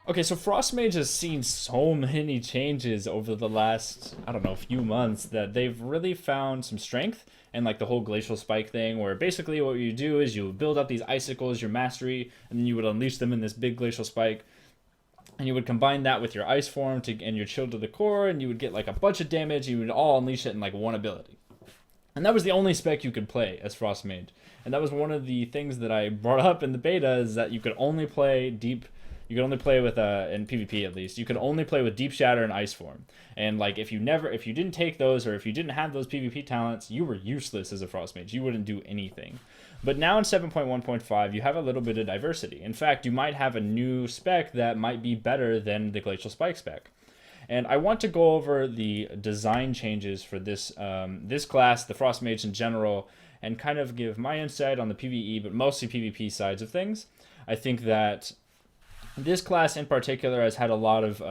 Okay, so Frost Mage has seen so many changes over the last, I don't know, few months that they've really found some strength and like the whole glacial spike thing, where basically what you do is you build up these icicles, your mastery, and then you would unleash them in this big glacial spike, and you would combine that with your ice form and your chill to the core, and you would get like a bunch of damage. You would all unleash it in like one ability. And that was the only spec you could play as Frost Mage. And that was one of the things that I brought up in the beta, is that you could only play deep. You could only play with in PvP at least. You could only play with Deep Shatter and Ice Form. And like if you didn't take those, or if you didn't have those PvP talents, you were useless as a Frost Mage. You wouldn't do anything. But now in 7.1.5, you have a little bit of diversity. In fact, you might have a new spec that might be better than the Glacial Spike spec. And I want to go over the design changes for this this class, the Frost Mage in general, and kind of give my insight on the PvE, but mostly PvP sides of things. I think that this class in particular has had a lot of,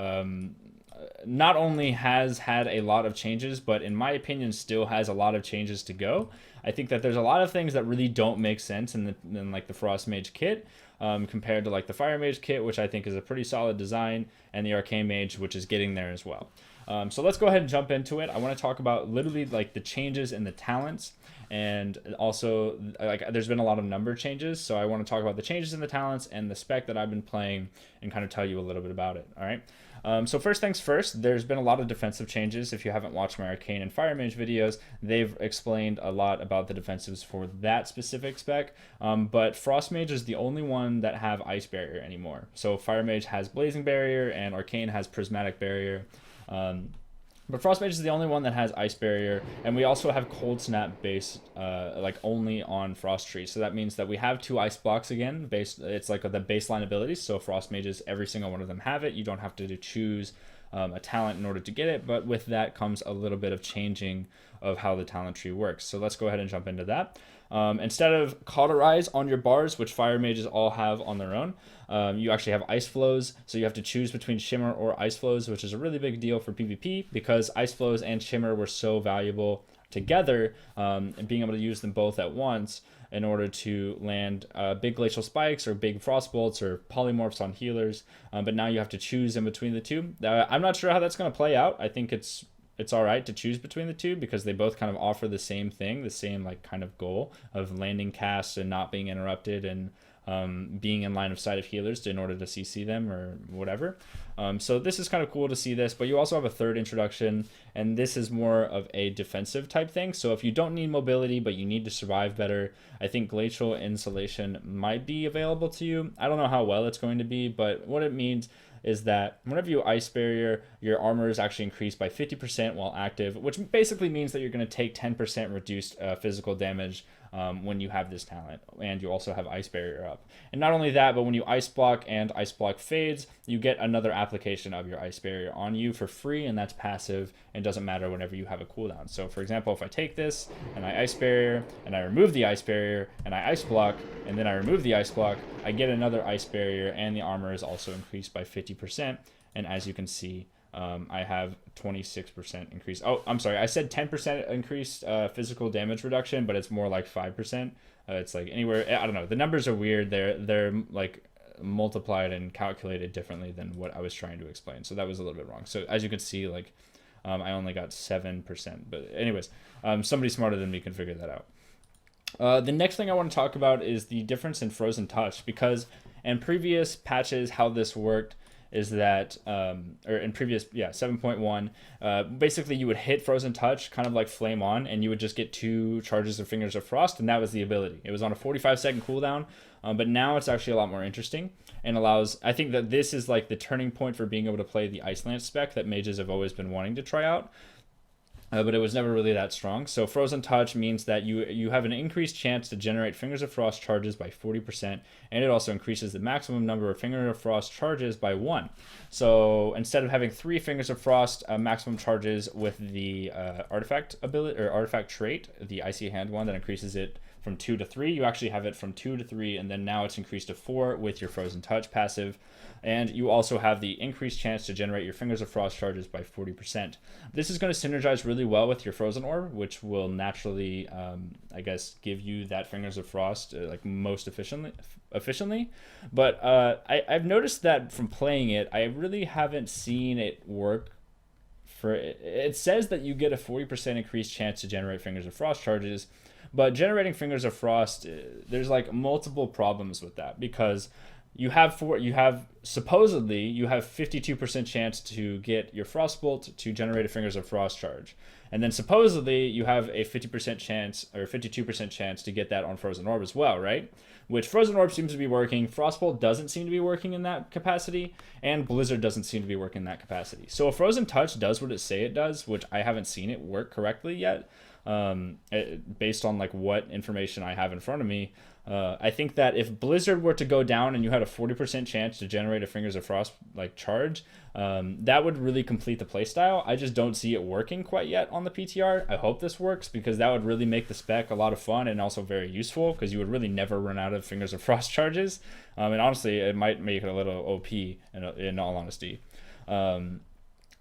not only has had a lot of changes, but in my opinion still has a lot of changes to go. I think that there's a lot of things that really don't make sense in like the Frost Mage kit, compared to like the Fire Mage kit, which I think is a pretty solid design, and the Arcane Mage, which is getting there as well. So let's go ahead and jump into it. I want to talk about literally like the changes in the talents, and also like there's been a lot of number changes. So I want to talk about the changes in the talents and the spec that I've been playing, and kind of tell you a little bit about it. All right. So first things first, there's been a lot of defensive changes. If you haven't watched my Arcane and Fire Mage videos, they've explained a lot about the defensives for that specific spec. But Frost Mage is the only one that have Ice Barrier anymore. So Fire Mage has Blazing Barrier and Arcane has Prismatic Barrier. But Frost Mage is the only one that has Ice Barrier, and we also have Cold Snap based, like only on Frost Tree. So that means that we have 2 ice blocks again. It's like the baseline abilities. So Frost Mages, every single one of them have it. You don't have to choose a talent in order to get it, but with that comes a little bit of changing of how the talent tree works. So let's go ahead and jump into that. Instead of Cauterize on your bars, which Fire Mages all have on their own, you actually have Ice Flows. So you have to choose between Shimmer or Ice Flows, which is a really big deal for PvP because Ice Flows and Shimmer were so valuable together, and being able to use them both at once in order to land big Glacial Spikes or big Frost Bolts or Polymorphs on healers. But now you have to choose in between the two. I'm not sure how that's going to play out. I think it's all right to choose between the two because they both kind of offer the same thing, the same like kind of goal of landing casts and not being interrupted, and being in line of sight of healers in order to CC them or whatever. So this is kind of cool to see this, but you also have a third introduction, and this is more of a defensive type thing. So if you don't need mobility, but you need to survive better, I think Glacial Insulation might be available to you. I don't know how well it's going to be, but what it means is that whenever you Ice Barrier, your armor is actually increased by 50% while active, which basically means that you're going to take 10% reduced physical damage when you have this talent, and you also have Ice Barrier up. And not only that, but when you Ice Block and Ice Block fades, you get another application of your Ice Barrier on you for free, and that's passive and doesn't matter whenever you have a cooldown. So for example, if I take this and I Ice Barrier and I remove the Ice Barrier and I Ice Block and then I remove the Ice Block, I get another Ice Barrier, and the armor is also increased by 50%. And as you can see, I have 26% increase. Oh, I'm sorry. I said 10% increased physical damage reduction, but it's more like 5%. It's like anywhere. I don't know. The numbers are weird. They're like multiplied and calculated differently than what I was trying to explain. So that was a little bit wrong. So as you can see, like I only got 7%. But anyways, somebody smarter than me can figure that out. The next thing I want to talk about is the difference in Frozen Touch, because in previous patches, how this worked is that, or in previous, 7.1, basically you would hit Frozen Touch, kind of like Flame On, and you would just get 2 charges of Fingers of Frost, and that was the ability. It was on a 45-second cooldown, but now it's actually a lot more interesting, and allows, I think that this is like the turning point for being able to play the Ice Lance spec that mages have always been wanting to try out. But it was never really that strong. So Frozen Touch means that you have an increased chance to generate Fingers of Frost charges by 40%, and it also increases the maximum number of Fingers of Frost charges by 1. So instead of having 3 Fingers of Frost maximum charges with the artifact ability or artifact trait, the Icy Hand one that increases it from 2 to 3. You actually have it from 2 to 3, and then now it's increased to 4 with your Frozen Touch passive. And you also have the increased chance to generate your Fingers of Frost charges by 40%. This is going to synergize really well with your Frozen Orb, which will naturally, I guess, give you that Fingers of Frost like most efficiently. But I've noticed that from playing it, I really haven't seen it work. It says that you get a 40% increased chance to generate Fingers of Frost charges, but generating Fingers of Frost, there's like multiple problems with that, because you have supposedly you have 52% chance to get your Frostbolt to generate a Fingers of Frost charge, and then supposedly you have a 50% chance or 52% chance to get that on Frozen Orb as well, right? Which Frozen Orb seems to be working, Frostbolt doesn't seem to be working in that capacity, and Blizzard doesn't seem to be working in that capacity. So if Frozen Touch does what it say it does, which I haven't seen it work correctly yet, based on like what information I have in front of me, I think that if Blizzard were to go down and you had a 40% chance to generate a Fingers of Frost like charge, that would really complete the playstyle. I just don't see it working quite yet on the PTR. I hope this works, because that would really make the spec a lot of fun and also very useful, because you would really never run out of Fingers of Frost charges. And honestly, it might make it a little OP in all honesty.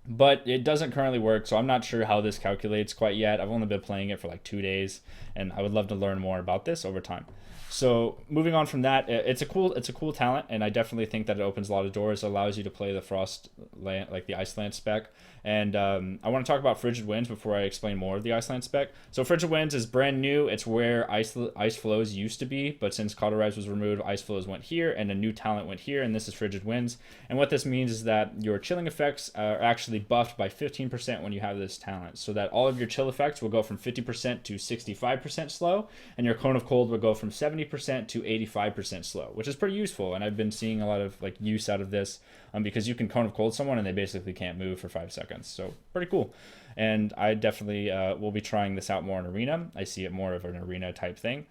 But it doesn't currently work, so I'm not sure how this calculates quite yet. I've only been playing it for like 2 days, and I would love to learn more about this over time. So moving on from that, it's a cool talent, and I definitely think that it opens a lot of doors. It allows you to play the Frost land, like the Iceland spec. And I want to talk about Frigid Winds before I explain more of the Iceland spec. So Frigid Winds is brand new. It's where ice flows used to be, but since Cauterize was removed, ice flows went here, and a new talent went here, and this is Frigid Winds. And what this means is that your chilling effects are actually buffed by 15% when you have this talent, so that all of your chill effects will go from 50% to 65% slow, and your Cone of Cold will go from 70% to 85% slow, which is pretty useful. And I've been seeing a lot of like use out of this, because you can Cone of Cold someone and they basically can't move for 5 seconds. So pretty cool. And I definitely will be trying this out more in Arena. I see it more of an Arena type thing.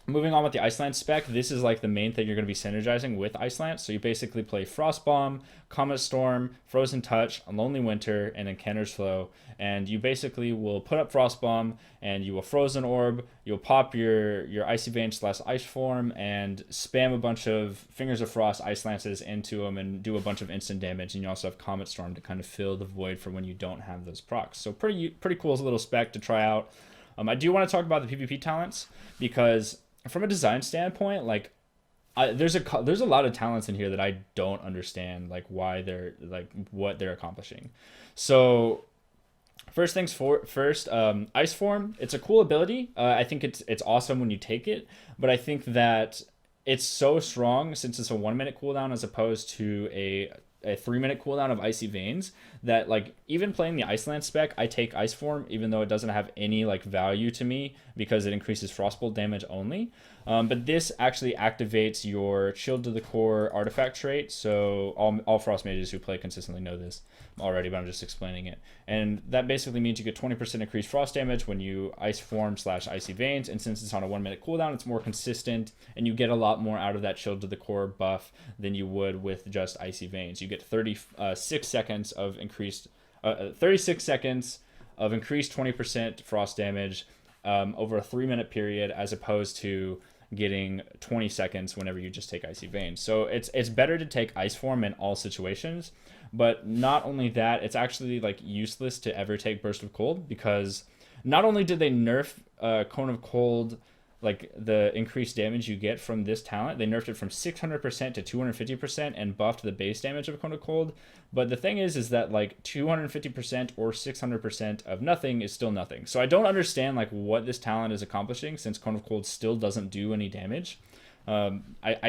Moving on with the Iceland spec, this is like the main thing you're going to be synergizing with Iceland. So you basically play Frost Bomb, Comet Storm, Frozen Touch, Lonely Winter, and then Kenner's Flow. And you basically will put up Frost Bomb, and you will Frozen Orb, you'll pop your Icy Vein / Ice Form, and spam a bunch of Fingers of Frost Ice Lances into them and do a bunch of instant damage. And you also have Comet Storm to kind of fill the void for when you don't have those procs. So pretty cool little spec to try out. I do want to talk about the PvP talents, because from a design standpoint, like there's a lot of talents in here that I don't understand, like why they're like what they're accomplishing. So first things first, Ice Form. It's a cool ability. I think it's awesome when you take it, but I think that it's so strong since it's a 1 minute cooldown as opposed to a 3 minute cooldown of Icy Veins, that like even playing the Iceland spec, I take Ice Form even though it doesn't have any like value to me because it increases Frostbolt damage only. But this actually activates your Shield to the Core artifact trait. So all Frost mages who play consistently know this already, but I'm just explaining it. And that basically means you get 20% increased frost damage when you Ice Form / Icy Veins. And since it's on a 1 minute cooldown, it's more consistent, and you get a lot more out of that Shield to the Core buff than you would with just Icy Veins. You get 36 seconds of increased 20% frost damage over a 3 minute period, as opposed to getting 20 seconds whenever you just take Icy Veins. So it's better to take Ice Form in all situations. But not only that, it's actually like useless to ever take Burst of Cold, because not only did they nerf Cone of Cold, like the increased damage you get from this talent, they nerfed it from 600% to 250% and buffed the base damage of Cone of Cold. But the thing is that like 250% or 600% of nothing is still nothing. So I don't understand like what this talent is accomplishing, since Cone of Cold still doesn't do any damage. I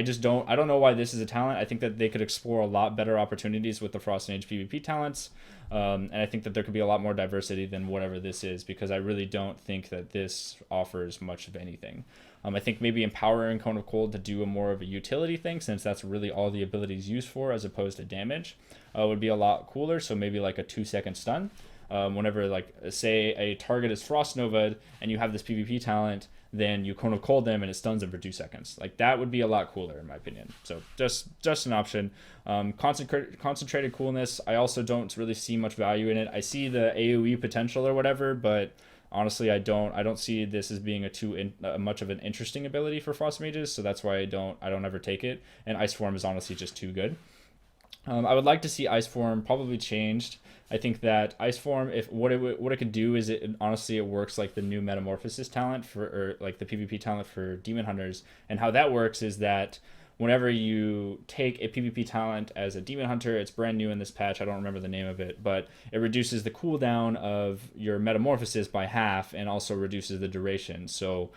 don't know why this is a talent. I think that they could explore a lot better opportunities with the Frost and Age PvP talents. And I think that there could be a lot more diversity than whatever this is, because I really don't think that this offers much of anything. I think maybe empowering Cone of Cold to do a more of a utility thing, since that's really all the ability is used for as opposed to damage, would be a lot cooler. So maybe like a 2-second stun. Whenever like say a target is Frost Nova'd and you have this PvP talent, then you Cone of Cold them and it stuns them for 2 seconds. Like that would be a lot cooler in my opinion. So just an option. Concentrated coolness, I also don't really see much value in it. I see the AoE potential or whatever, but honestly, I don't see this as being much of an interesting ability for Frost Mages, so that's why I don't ever take it. And Ice Form is honestly just too good. I would like to see Ice Form probably changed. I think that Ice Form, if what it could do is it works like the new Metamorphosis talent or like the PvP talent for Demon Hunters, and how that works is that whenever you take a PvP talent as a Demon Hunter, it's brand new in this patch. I don't remember the name of it, but it reduces the cooldown of your Metamorphosis by half and also reduces the duration. So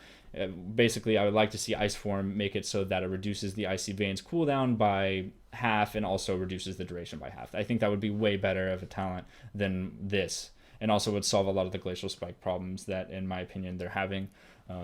basically, I would like to see Ice Form make it so that it reduces the Icy Veins cooldown by half and also reduces the duration by half. I think that would be way better of a talent than this, and also would solve a lot of the Glacial Spike problems that, in my opinion, they're having.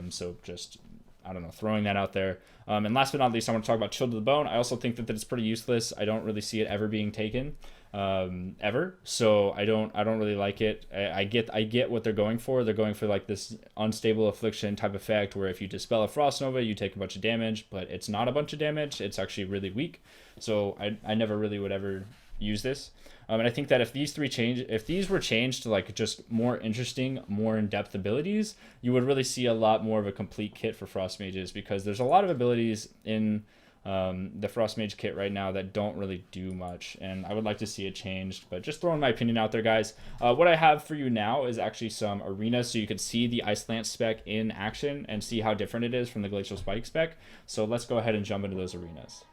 So just, I don't know, throwing that out there. And last but not least, I want to talk about Chill to the Bone. I also think that it's pretty useless. I don't really see it ever being taken, ever. So I don't really like it. I get what they're going for. They're going for like this unstable affliction type effect where if you dispel a Frost Nova, you take a bunch of damage, but it's not a bunch of damage. It's actually really weak. So I never really would ever use this. And I think that if these were changed to like just more interesting, more in-depth abilities, you would really see a lot more of a complete kit for Frost Mages, because there's a lot of abilities in the Frost Mage kit right now that don't really do much, and I would like to see it changed. But just throwing my opinion out there, guys. What I have for you now is actually some arenas, so you can see the Ice Land spec in action and see how different it is from the Glacial Spike spec. So let's go ahead and jump into those arenas.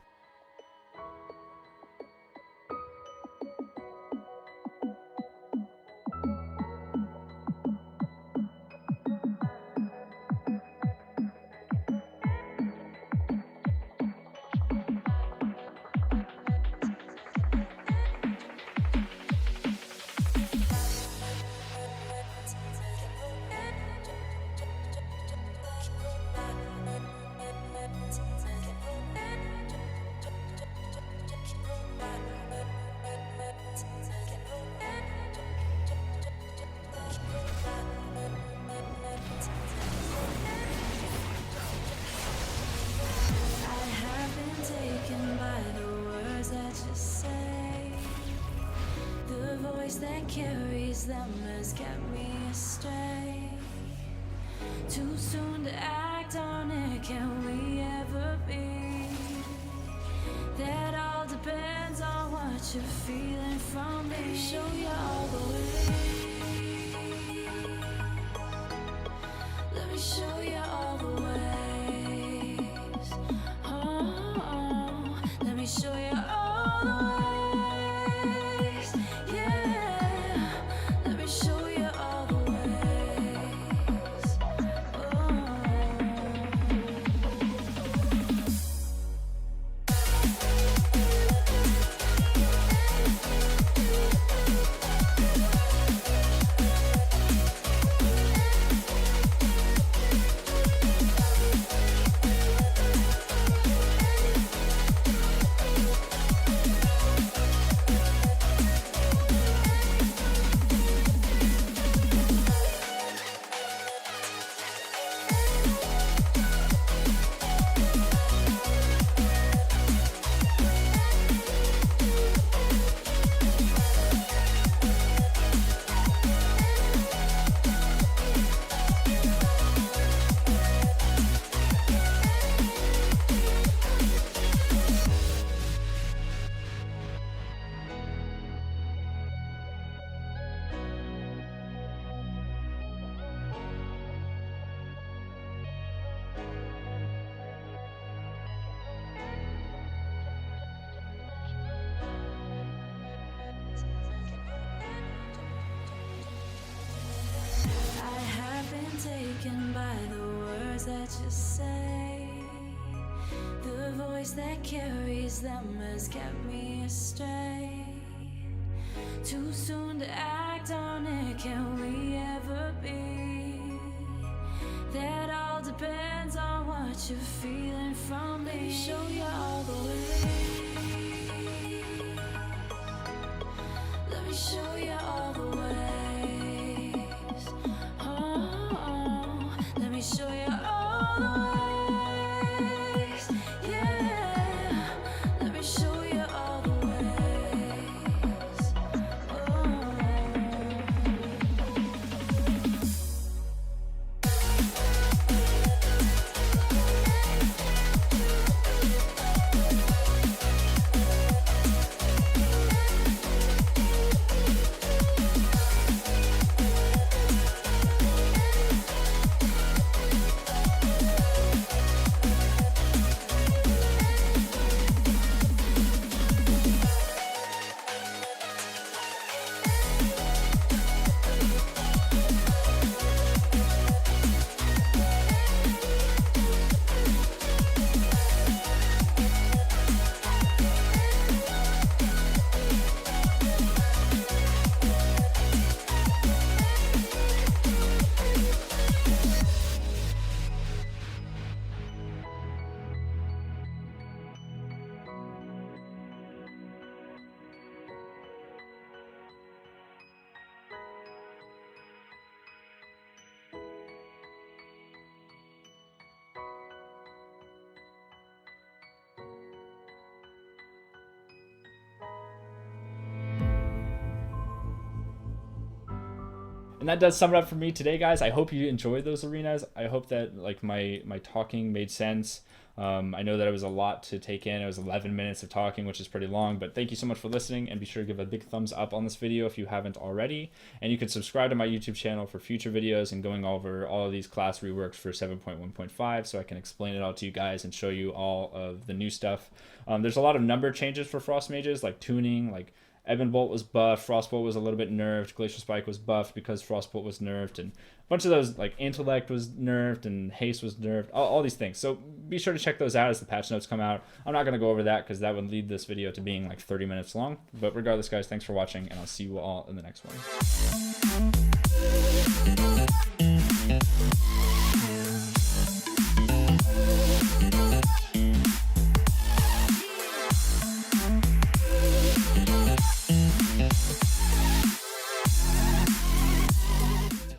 That carries them has kept me astray. Too soon to act on it, can we ever be? That all depends on what you're feeling from me. Let me show you all the way. Let me show you all the ways. Oh, let me show you all the ways. Taken by the words that you say. The voice that carries them has kept me astray. Too soon to act on it, can we ever be? That all depends on what you're feeling from me. Let me show you all the way. Let me show you all the ways. Let me show you all the ways, yeah. Let me show you all the ways. And that does sum it up for me today, guys. I hope you enjoyed those arenas. I hope that like my talking made sense. I know that it was a lot to take in. It was 11 minutes of talking, which is pretty long, but thank you so much for listening, and be sure to give a big thumbs up on this video if you haven't already. And you can subscribe to my YouTube channel for future videos and going over all of these class reworks for 7.1.5 so I can explain it all to you guys and show you all of the new stuff. There's a lot of number changes for Frost Mages, like tuning, like Ebonbolt was buffed, Frostbolt was a little bit nerfed, Glacial Spike was buffed because Frostbolt was nerfed, and a bunch of those, like Intellect was nerfed and Haste was nerfed, all these things. So be sure to check those out as the patch notes come out. I'm not going to go over that because that would lead this video to being like 30 minutes long. But regardless, guys, thanks for watching, and I'll see you all in the next one.